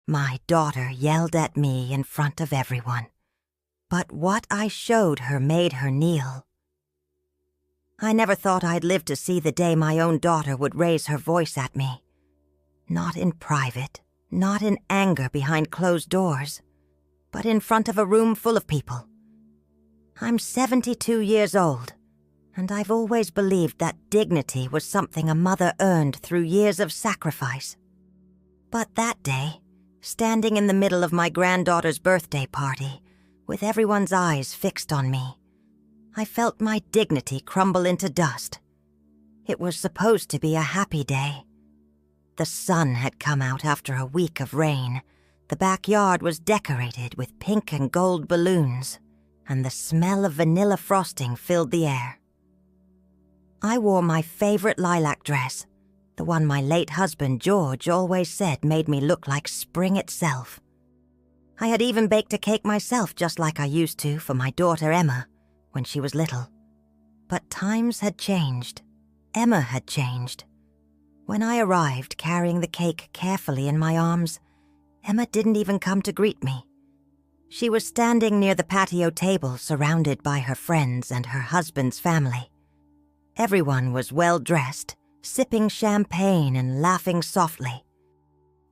My daughter yelled at me in front of everyone, but what I showed her made her kneel. I never thought I'd live to see the day my own daughter would raise her voice at me. Not in private, not in anger behind closed doors, but in front of a room full of people. I'm 72 years old, and I've always believed that dignity was something a mother earned through years of sacrifice. But that day, standing in the middle of my granddaughter's birthday party, with everyone's eyes fixed on me, I felt my dignity crumble into dust. It was supposed to be a happy day. The sun had come out after a week of rain. The backyard was decorated with pink and gold balloons, and the smell of vanilla frosting filled the air. I wore my favorite lilac dress, the one my late husband George always said made me look like spring itself. I had even baked a cake myself just like I used to for my daughter Emma when she was little. But times had changed. Emma had changed. When I arrived carrying the cake carefully in my arms, Emma didn't even come to greet me. She was standing near the patio table surrounded by her friends and her husband's family. Everyone was well dressed, sipping champagne and laughing softly.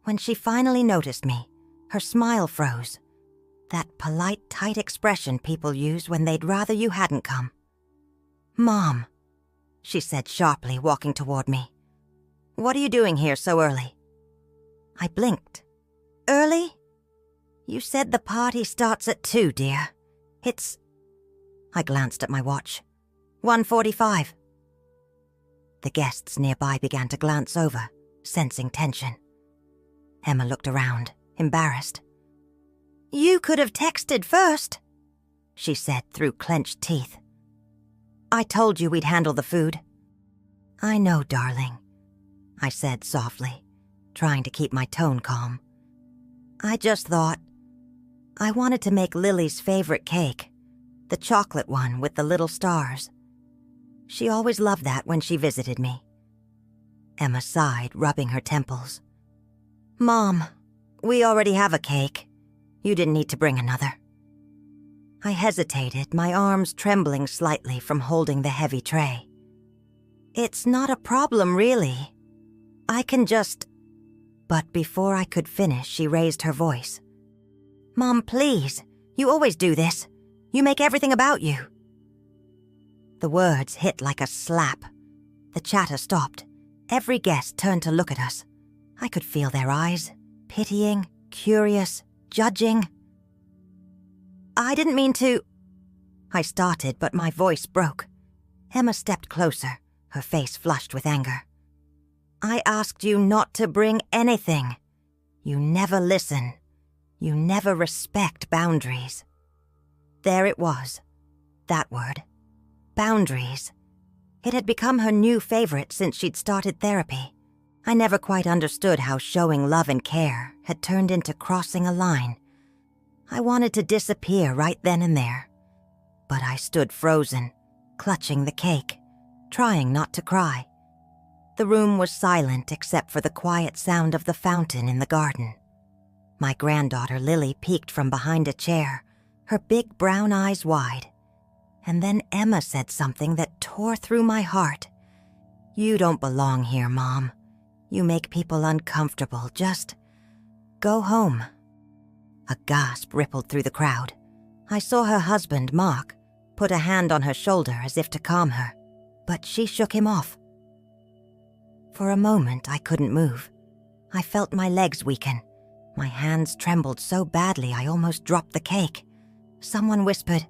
When she finally noticed me, her smile froze. That polite, tight expression people use when they'd rather you hadn't come. "Mom," she said sharply, walking toward me. "What are you doing here so early?" I blinked. "Early? You said the party starts at 2, dear. It's..." I glanced at my watch. 1:45. The guests nearby began to glance over, sensing tension. Emma looked around, embarrassed. "You could have texted first," she said through clenched teeth. "I told you we'd handle the food." "I know, darling," I said softly, trying to keep my tone calm. "I just thought I wanted to make Lily's favorite cake, the chocolate one with the little stars. She always loved that when she visited me." Emma sighed, rubbing her temples. "Mom, we already have a cake. You didn't need to bring another." I hesitated, my arms trembling slightly from holding the heavy tray. "It's not a problem, really. I can just..." But before I could finish, she raised her voice. "Mom, please. You always do this. You make everything about you." The words hit like a slap. The chatter stopped. Every guest turned to look at us. I could feel their eyes, pitying, curious, judging. "I didn't mean to..." I started, but my voice broke. Emma stepped closer, her face flushed with anger. "I asked you not to bring anything. You never listen. You never respect boundaries." There it was, that word. Boundaries. It had become her new favorite since she'd started therapy. I never quite understood how showing love and care had turned into crossing a line. I wanted to disappear right then and there. But I stood frozen, clutching the cake, trying not to cry. The room was silent except for the quiet sound of the fountain in the garden. My granddaughter Lily peeked from behind a chair, her big brown eyes wide. And then Emma said something that tore through my heart. "You don't belong here, Mom. You make people uncomfortable. Just go home." A gasp rippled through the crowd. I saw her husband, Mark, put a hand on her shoulder as if to calm her, but she shook him off. For a moment, I couldn't move. I felt my legs weaken. My hands trembled so badly I almost dropped the cake. Someone whispered,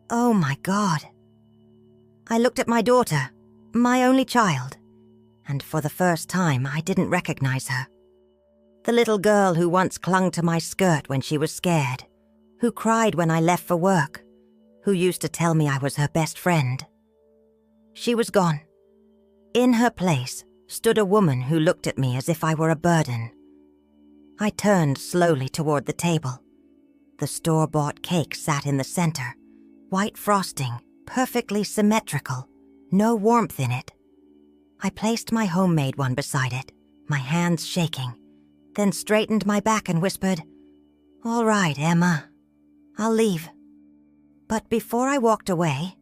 "Oh my God." I looked at my daughter, my only child, and for the first time I didn't recognize her. The little girl who once clung to my skirt when she was scared, who cried when I left for work, who used to tell me I was her best friend. She was gone. In her place stood a woman who looked at me as if I were a burden. I turned slowly toward the table. The store-bought cake sat in the center, white frosting, perfectly symmetrical, no warmth in it. I placed my homemade one beside it, my hands shaking. then straightened my back and whispered, "All right, Emma, I'll leave." But before I walked away,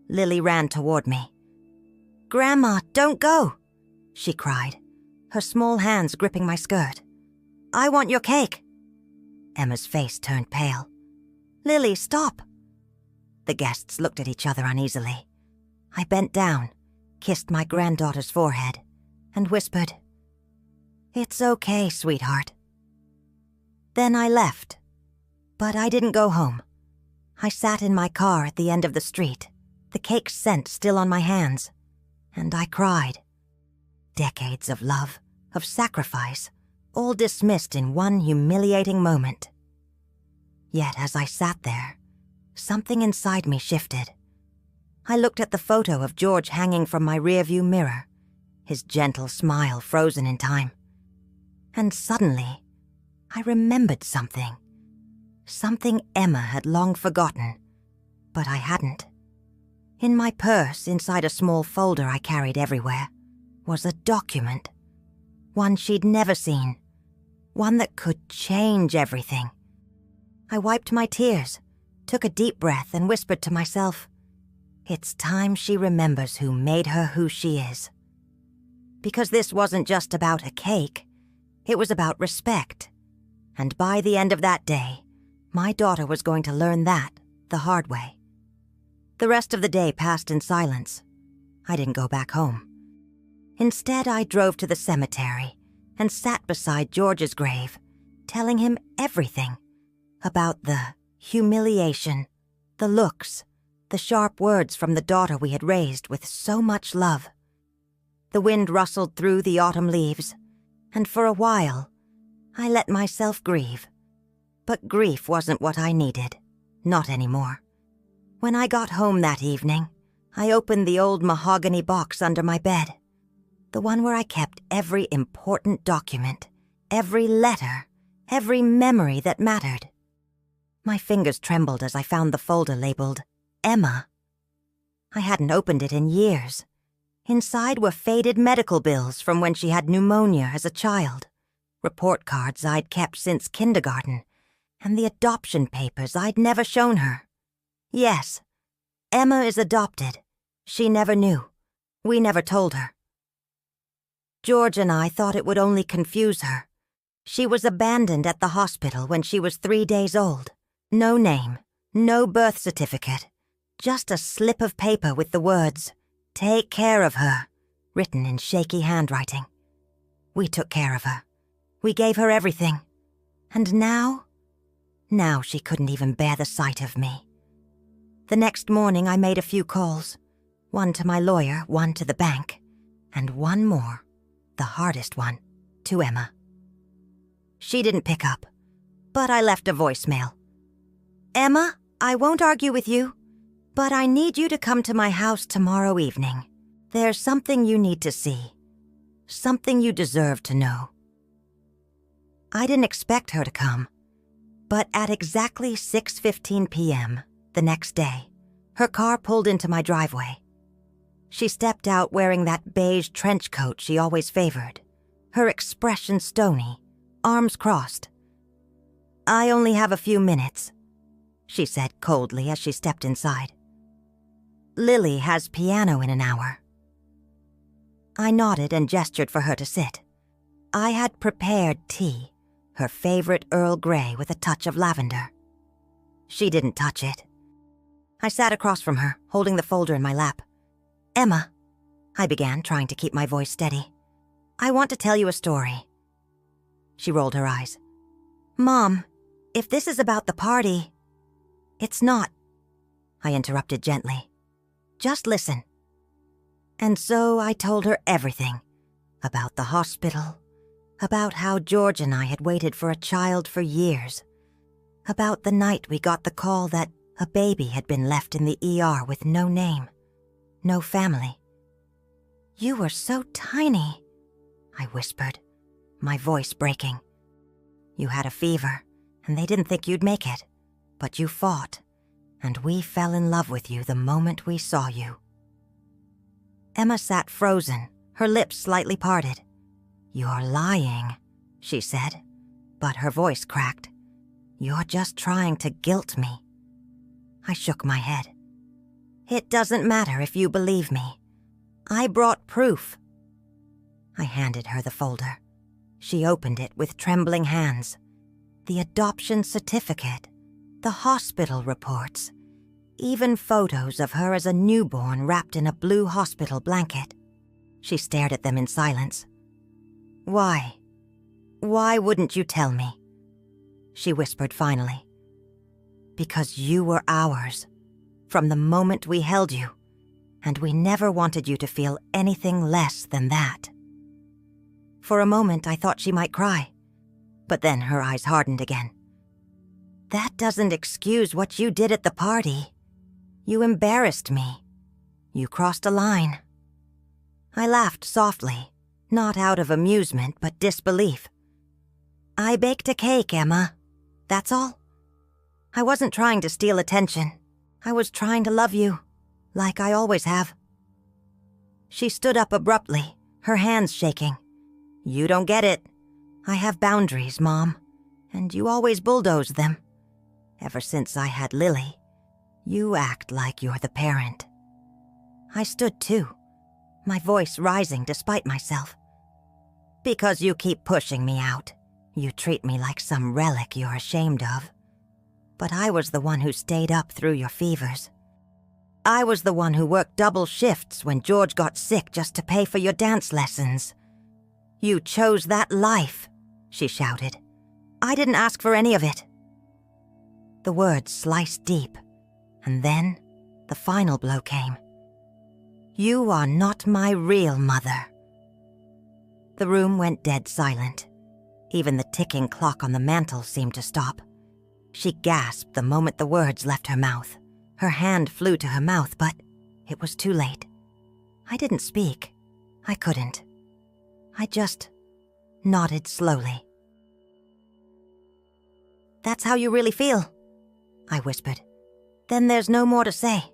Lily ran toward me. "Grandma, don't go," she cried, her small hands gripping my skirt. "I want your cake." Emma's face turned pale. "Lily, stop." The guests looked at each other uneasily. I bent down, kissed my granddaughter's forehead, and whispered, "It's okay, sweetheart." Then I left, but I didn't go home. I sat in my car at the end of the street, the cake scent still on my hands, and I cried. Decades of love, of sacrifice, all dismissed in one humiliating moment. Yet as I sat there, something inside me shifted. I looked at the photo of George hanging from my rearview mirror, his gentle smile frozen in time. And suddenly, I remembered something. Something Emma had long forgotten, but I hadn't. In my purse, inside a small folder I carried everywhere, was a document. One she'd never seen. One that could change everything. I wiped my tears, took a deep breath, and whispered to myself, "It's time she remembers who made her who she is." Because this wasn't just about a cake, it was about respect. And by the end of that day, my daughter was going to learn that the hard way. The rest of the day passed in silence. I didn't go back home. Instead, I drove to the cemetery and sat beside George's grave, telling him everything about the humiliation, the looks, the sharp words from the daughter we had raised with so much love. The wind rustled through the autumn leaves, and for a while, I let myself grieve. But grief wasn't what I needed, not anymore. When I got home that evening, I opened the old mahogany box under my bed, the one where I kept every important document, every letter, every memory that mattered. My fingers trembled as I found the folder labeled Emma. I hadn't opened it in years. Inside were faded medical bills from when she had pneumonia as a child, report cards I'd kept since kindergarten, and the adoption papers I'd never shown her. Yes, Emma is adopted. She never knew. We never told her. George and I thought it would only confuse her. She was abandoned at the hospital when she was 3 days old. No name, no birth certificate, just a slip of paper with the words, "Take care of her," written in shaky handwriting. We took care of her. We gave her everything. And now she couldn't even bear the sight of me. The next morning I made a few calls, one to my lawyer, one to the bank, and one more, the hardest one, to Emma. She didn't pick up, but I left a voicemail. "Emma, I won't argue with you, but I need you to come to my house tomorrow evening. There's something you need to see, something you deserve to know." I didn't expect her to come, but at exactly 6:15 p.m. the next day, her car pulled into my driveway. She stepped out wearing that beige trench coat she always favored, her expression stony, arms crossed. "I only have a few minutes," she said coldly as she stepped inside. "Lily has piano in an hour." I nodded and gestured for her to sit. I had prepared tea, her favorite Earl Grey with a touch of lavender. She didn't touch it. I sat across from her, holding the folder in my lap. "Emma," I began, trying to keep my voice steady, "I want to tell you a story." She rolled her eyes. "Mom, if this is about the party..." "It's not," I interrupted gently. "Just listen." And so I told her everything, about the hospital, about how George and I had waited for a child for years, about the night we got the call that a baby had been left in the ER with no name, no family. "You were so tiny," I whispered, my voice breaking. "You had a fever, and they didn't think you'd make it, but you fought, and we fell in love with you the moment we saw you." Emma sat frozen, her lips slightly parted. "You're lying," she said, but her voice cracked. "You're just trying to guilt me." I shook my head. "It doesn't matter if you believe me. I brought proof." I handed her the folder. She opened it with trembling hands. The adoption certificate, the hospital reports, even photos of her as a newborn wrapped in a blue hospital blanket. She stared at them in silence. "Why? Why wouldn't you tell me?" She whispered finally. "Because you were ours, from the moment we held you, and we never wanted you to feel anything less than that." For a moment, I thought she might cry, but then her eyes hardened again. "That doesn't excuse what you did at the party. You embarrassed me. You crossed a line." I laughed softly, not out of amusement but disbelief. "I baked a cake, Emma. That's all. I wasn't trying to steal attention. I was trying to love you, like I always have." She stood up abruptly, her hands shaking. "You don't get it. I have boundaries, Mom, and you always bulldoze them. Ever since I had Lily, you act like you're the parent." I stood too, my voice rising despite myself. "Because you keep pushing me out. You treat me like some relic you're ashamed of. But I was the one who stayed up through your fevers. I was the one who worked double shifts when George got sick just to pay for your dance lessons. You chose that life," she shouted. "I didn't ask for any of it." The words sliced deep, and then the final blow came. "You are not my real mother." The room went dead silent. Even the ticking clock on the mantel seemed to stop. She gasped the moment the words left her mouth. Her hand flew to her mouth, but it was too late. I didn't speak. I couldn't. I just nodded slowly. "That's how you really feel," I whispered. "Then there's no more to say."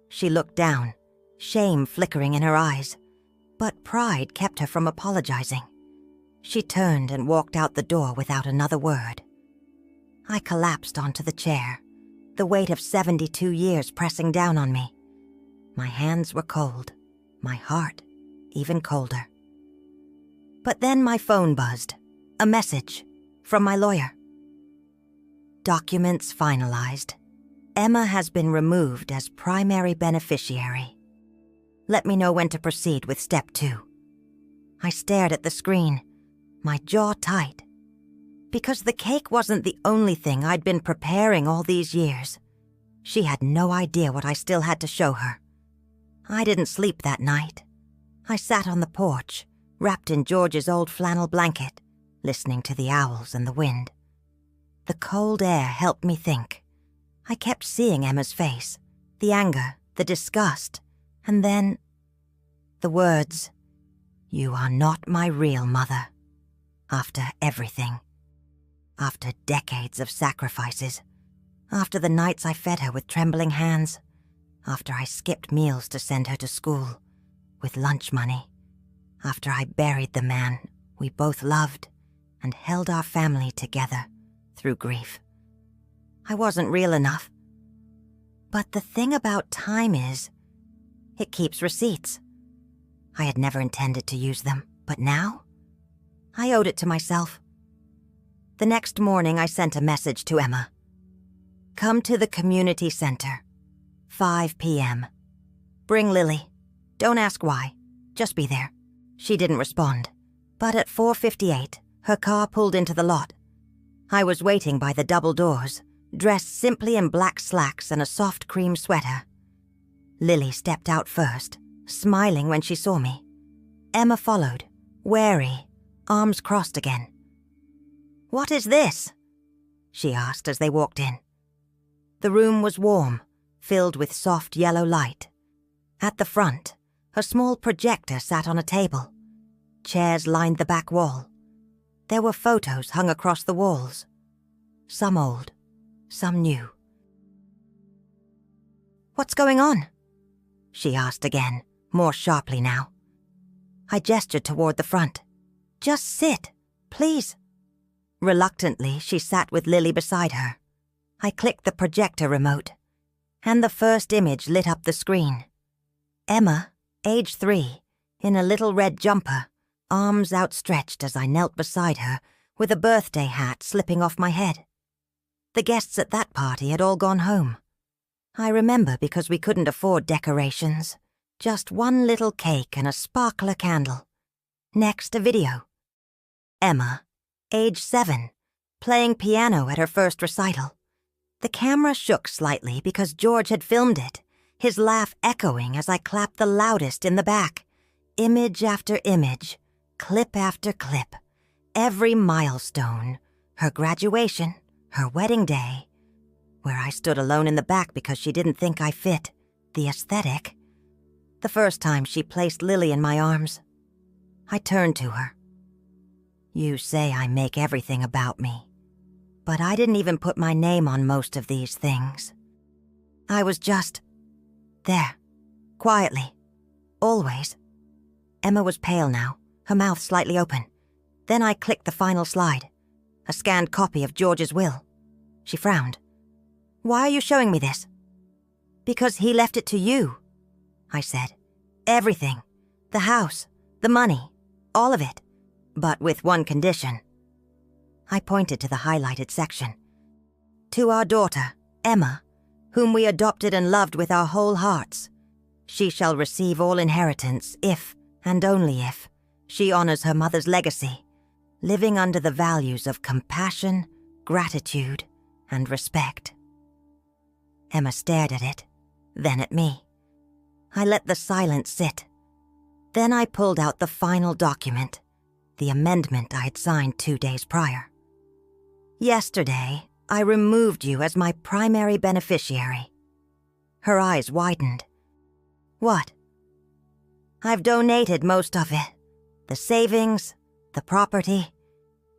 She looked down, shame flickering in her eyes, but pride kept her from apologizing. She turned and walked out the door without another word. I collapsed onto the chair, the weight of 72 years pressing down on me. My hands were cold, my heart even colder. But then my phone buzzed, a message from my lawyer. "Documents finalized. Emma has been removed as primary beneficiary. Let me know when to proceed with step 2. I stared at the screen, my jaw tight. Because the cake wasn't the only thing I'd been preparing all these years. She had no idea what I still had to show her. I didn't sleep that night. I sat on the porch, wrapped in George's old flannel blanket, listening to the owls and the wind. The cold air helped me think. I kept seeing Emma's face, the anger, the disgust, and then the words, "You are not my real mother." After everything. After decades of sacrifices. After the nights I fed her with trembling hands. After I skipped meals to send her to school, with lunch money. After I buried the man we both loved and held our family together through grief. I wasn't real enough. But the thing about time is, it keeps receipts. I had never intended to use them, but now, I owed it to myself. The next morning, I sent a message to Emma. "Come to the community center, 5 p.m. Bring Lily. Don't ask why. Just be there." She didn't respond, but at 4:58, her car pulled into the lot. I was waiting by the double doors, dressed simply in black slacks and a soft cream sweater. Lily stepped out first, smiling when she saw me. Emma followed, wary, arms crossed again. "What is this?" she asked as they walked in. The room was warm, filled with soft yellow light. At the front, a small projector sat on a table. Chairs lined the back wall. There were photos hung across the walls. Some old, some new. "What's going on?" she asked again, more sharply now. I gestured toward the front. "Just sit, Please." Reluctantly, she sat with Lily beside her. I clicked the projector remote, and the first image lit up the screen. Emma, age 3, in a little red jumper, arms outstretched as I knelt beside her, with a birthday hat slipping off my head. The guests at that party had all gone home. I remember because we couldn't afford decorations. Just one little cake and a sparkler candle. Next, a video. Emma, age 7, playing piano at her first recital. The camera shook slightly because George had filmed it, his laugh echoing as I clapped the loudest in the back. Image after image, clip after clip, every milestone, her graduation, her wedding day, where I stood alone in the back because she didn't think I fit, the aesthetic. The first time she placed Lily in my arms. I turned to her. "You say I make everything about me, but I didn't even put my name on most of these things. I was just there, quietly, always." Emma was pale now, her mouth slightly open. Then I clicked the final slide, a scanned copy of George's will. She frowned. "Why are you showing me this?" "Because he left it to you," I said. "Everything. The house, the money, all of it. But with one condition." I pointed to the highlighted section. "To our daughter, Emma, whom we adopted and loved with our whole hearts. She shall receive all inheritance if, and only if, she honors her mother's legacy, living under the values of compassion, gratitude, and respect." Emma stared at it, then at me. I let the silence sit. Then I pulled out the final document, the amendment I had signed 2 days prior. "Yesterday, I removed you as my primary beneficiary." Her eyes widened. "What?" "I've donated most of it. The savings, the property,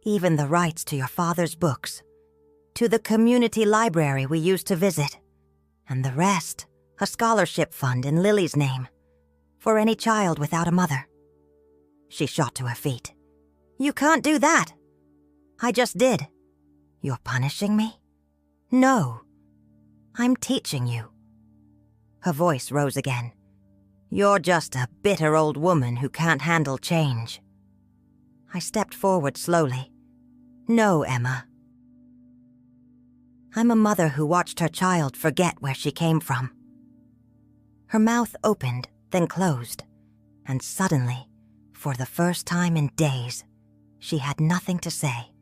even the rights to your father's books, to the community library we used to visit, and the rest, a scholarship fund in Lily's name, for any child without a mother." She shot to her feet. "You can't do that." "I just did." "You're punishing me?" "No. I'm teaching you." Her voice rose again. "You're just a bitter old woman who can't handle change." I stepped forward slowly. "No, Emma. I'm a mother who watched her child forget where she came from." Her mouth opened, then closed, and suddenly, for the first time in days, she had nothing to say.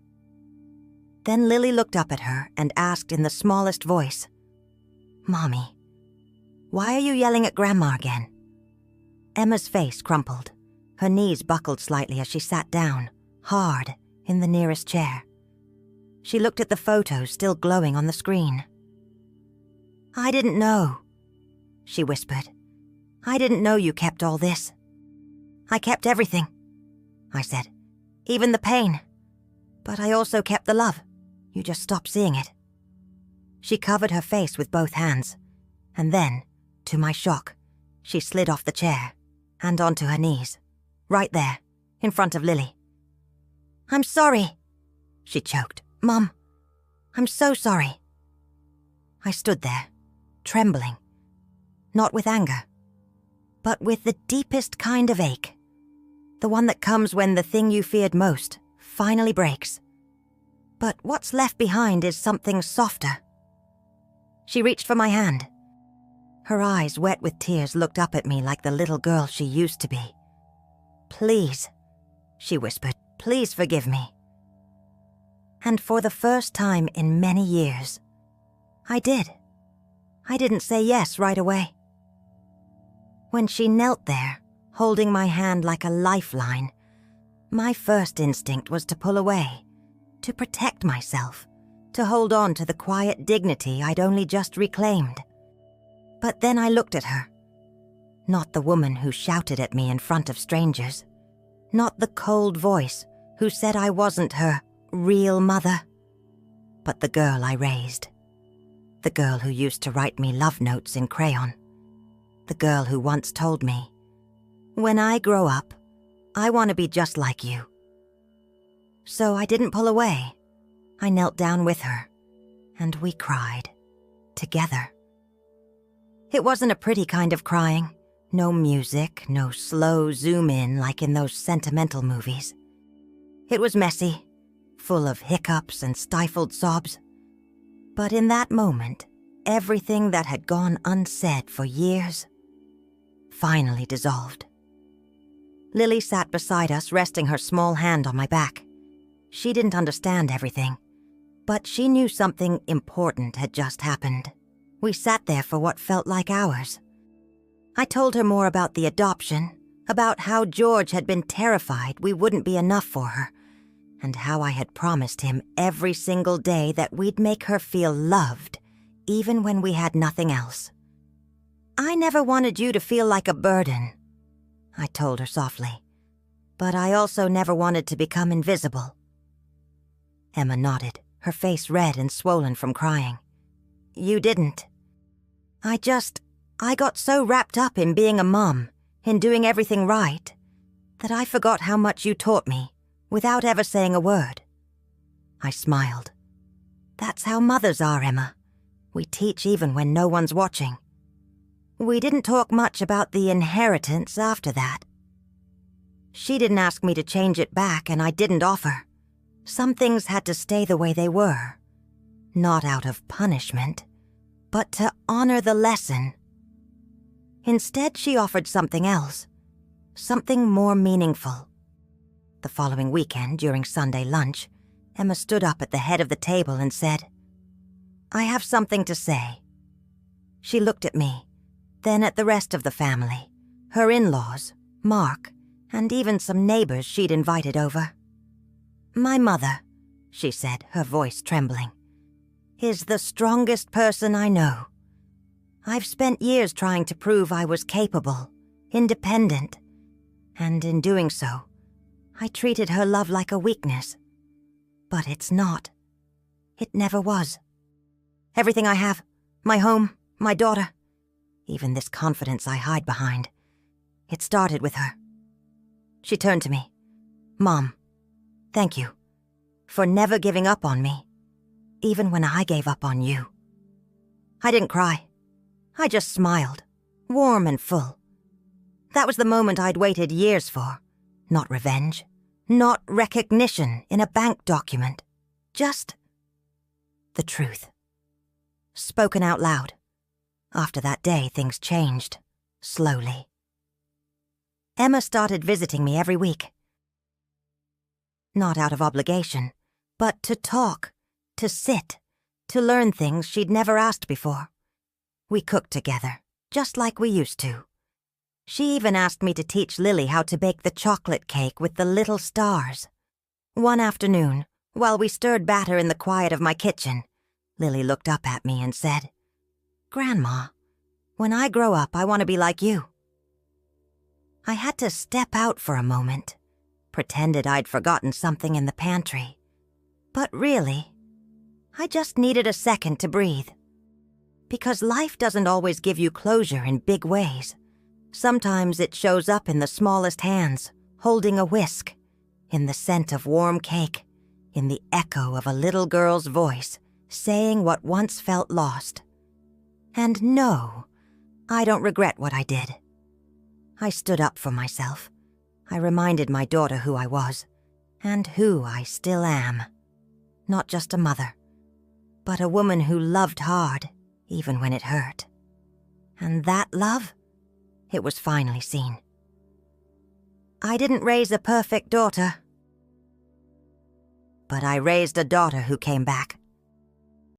Then Lily looked up at her and asked in the smallest voice, "Mommy, why are you yelling at Grandma again?" Emma's face crumpled. Her knees buckled slightly as she sat down, hard, in the nearest chair. She looked at the photos still glowing on the screen. "I didn't know," she whispered. "I didn't know you kept all this." "I kept everything," I said. "Even the pain. But I also kept the love. You just stopped seeing it." She covered her face with both hands, and then, to my shock, she slid off the chair and onto her knees, right there, in front of Lily. "I'm sorry," she choked. "Mom, I'm so sorry." I stood there, trembling, not with anger, but with the deepest kind of ache, the one that comes when the thing you feared most finally breaks. But what's left behind is something softer. She reached for my hand. Her eyes, wet with tears, looked up at me like the little girl she used to be. "Please," she whispered, "please forgive me." And for the first time in many years, I did. I didn't say yes right away. When she knelt there, holding my hand like a lifeline, my first instinct was to pull away, to protect myself, to hold on to the quiet dignity I'd only just reclaimed. But then I looked at her. Not the woman who shouted at me in front of strangers. Not the cold voice who said I wasn't her real mother. But the girl I raised. The girl who used to write me love notes in crayon. The girl who once told me, "When I grow up, I want to be just like you." so I didn't pull away. I knelt down with her, and we cried. Together. It wasn't a pretty kind of crying. No music, no slow zoom in like in those sentimental movies. It was messy, full of hiccups and stifled sobs. But in that moment, everything that had gone unsaid for years finally dissolved. Lily sat beside us, resting her small hand on my back. She didn't understand everything, but she knew something important had just happened. We sat there for what felt like hours. I told her more about the adoption, about how George had been terrified we wouldn't be enough for her, and how I had promised him every single day that we'd make her feel loved, even when we had nothing else. I never wanted you to feel like a burden, I told her softly, but I also never wanted to become invisible. Emma nodded, her face red and swollen from crying. You didn't. I got so wrapped up in being a mom, in doing everything right, that I forgot how much you taught me, without ever saying a word. I smiled. That's how mothers are, Emma. We teach even when no one's watching. We didn't talk much about the inheritance after that. She didn't ask me to change it back, and I didn't offer. Some things had to stay the way they were. Not out of punishment, but to honor the lesson. Instead, she offered something else, something more meaningful. The following weekend, during Sunday lunch, Emma stood up at the head of the table and said, I have something to say. She looked at me, then at the rest of the family, her in-laws, Mark, and even some neighbors she'd invited over. My mother, she said, her voice trembling, is the strongest person I know. I've spent years trying to prove I was capable, independent, and in doing so, I treated her love like a weakness. But it's not. It never was. Everything I have, my home, my daughter, even this confidence I hide behind, it started with her. She turned to me. Mom, thank you for never giving up on me, even when I gave up on you. I didn't cry. I just smiled, warm and full. That was the moment I'd waited years for. Not revenge, not recognition in a bank document. Just the truth. Spoken out loud. After that day, things changed, slowly. Emma started visiting me every week. Not out of obligation, but to talk, to sit, to learn things she'd never asked before. We cooked together, just like we used to. She even asked me to teach Lily how to bake the chocolate cake with the little stars. One afternoon, while we stirred batter in the quiet of my kitchen, Lily looked up at me and said, Grandma, when I grow up, I want to be like you. I had to step out for a moment, pretended I'd forgotten something in the pantry. But really, I just needed a second to breathe. Because life doesn't always give you closure in big ways. Sometimes it shows up in the smallest hands, holding a whisk, in the scent of warm cake, in the echo of a little girl's voice, saying what once felt lost. And no, I don't regret what I did. I stood up for myself. I reminded my daughter who I was, and who I still am. Not just a mother, but a woman who loved hard, even when it hurt. And that love, it was finally seen. I didn't raise a perfect daughter, but I raised a daughter who came back.